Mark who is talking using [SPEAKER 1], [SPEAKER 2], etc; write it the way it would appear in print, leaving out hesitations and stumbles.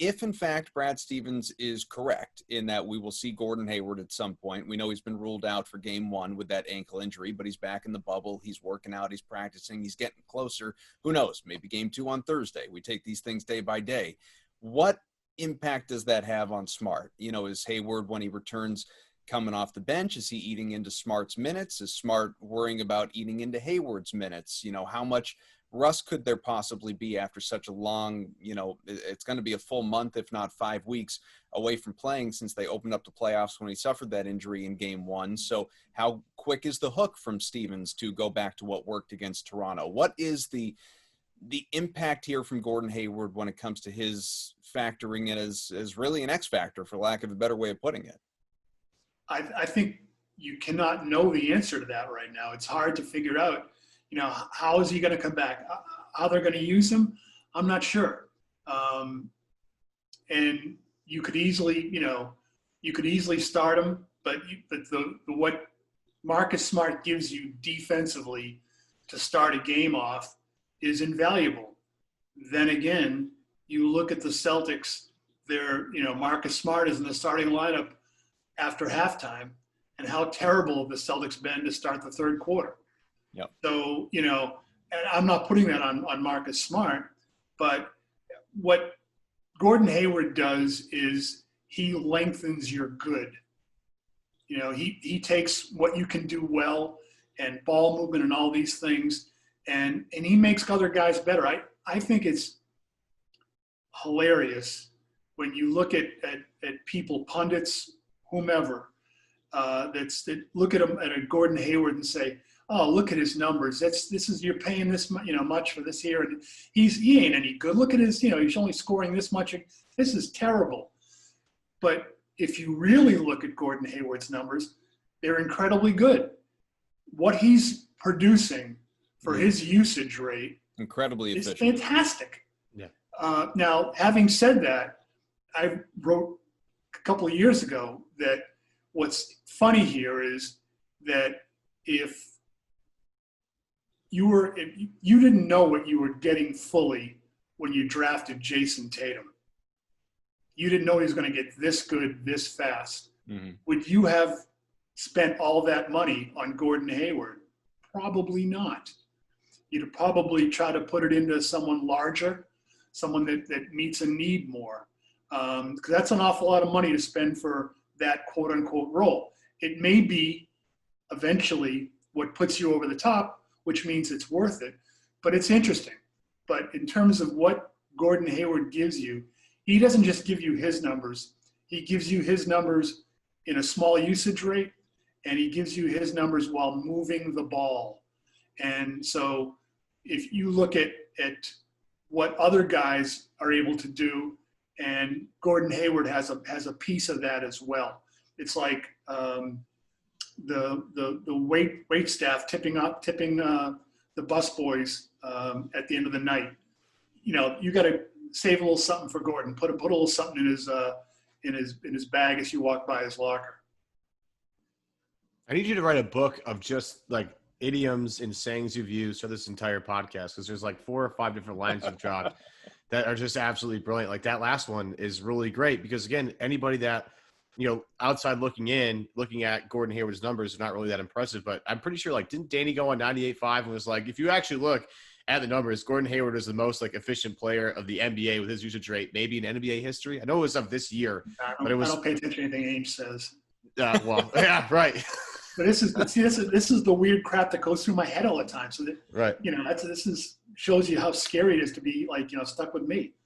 [SPEAKER 1] if in fact Brad Stevens is correct in that we will see Gordon Hayward at some point, we know he's been ruled out for game 1 with that ankle injury, but he's back in the bubble. He's working out, he's practicing, he's getting closer. Who knows? Maybe game 2 on Thursday. We take these things day by day. What impact does that have on Smart? You know, is Hayward, when he returns, coming off the bench? Is he eating into Smart's minutes? Is Smart worrying about eating into Hayward's minutes? You know, how much rust could there possibly be after such a long, you know, it's going to be a full month, if not 5 weeks away from playing since they opened up the playoffs when he suffered that injury in game 1. So how quick is the hook from Stevens to go back to what worked against Toronto? What is the impact here from Gordon Hayward when it comes to his factoring in as really an X factor, for lack of a better way of putting it?
[SPEAKER 2] I think you cannot know the answer to that right now. It's hard to figure out, you know, how is he going to come back? How they're going to use him? I'm not sure. And you could easily, start him, but what Marcus Smart gives you defensively to start a game off is invaluable. Then again, you look at the Celtics, Marcus Smart is in the starting lineup after halftime, and how terrible have the Celtics been to start the third quarter.
[SPEAKER 1] Yep.
[SPEAKER 2] So, and I'm not putting that on Marcus Smart, but what Gordon Hayward does is he lengthens your good. You know, he takes what you can do well and ball movement and all these things, and he makes other guys better. I think it's hilarious when you look at people, pundits, whomever, that look at him at a Gordon Hayward and say, "Oh, look at his numbers. You're paying this much for this here, and he ain't any good. Look at his, he's only scoring this much. This is terrible." But if you really look at Gordon Hayward's numbers, they're incredibly good. What he's producing for his usage rate
[SPEAKER 1] incredibly efficient.
[SPEAKER 2] Is fantastic.
[SPEAKER 3] Yeah.
[SPEAKER 2] Now, having said that, I wrote a couple of years ago that what's funny here is that if you didn't know what you were getting fully when you drafted Jason Tatum. You didn't know he was going to get this good, this fast.
[SPEAKER 1] Mm-hmm.
[SPEAKER 2] Would you have spent all that money on Gordon Hayward? Probably not. You'd probably try to put it into someone larger, someone that meets a need more. Because that's an awful lot of money to spend for that quote-unquote role. It may be eventually what puts you over the top, which means it's worth it. But it's interesting. But in terms of what Gordon Hayward gives you, he doesn't just give you his numbers. He gives you his numbers in a small usage rate, and he gives you his numbers while moving the ball. And so if you look at what other guys are able to do, and Gordon Hayward has a piece of that as well. It's like the wait staff tipping the busboys at the end of the night. You got to save a little something for Gordon. Put a little something in his bag as you walk by his locker.
[SPEAKER 3] I need you to write a book of just like idioms and sayings you've used for this entire podcast, because there's like 4 or 5 different lines you've dropped that are just absolutely brilliant. Like that last one is really great because, again, anybody that, outside looking at Gordon Hayward's numbers are not really that impressive. But I'm pretty sure, like, didn't Danny go on 98.5 and was like, if you actually look at the numbers, Gordon Hayward is the most like efficient player of the NBA with his usage rate, maybe in NBA history. I know it was of this year, but it was. I
[SPEAKER 2] don't pay attention to anything Ainge says.
[SPEAKER 3] Well, yeah, right.
[SPEAKER 2] But this is the weird crap that goes through my head all the time. So that
[SPEAKER 3] right,
[SPEAKER 2] shows you how scary it is to be like stuck with me.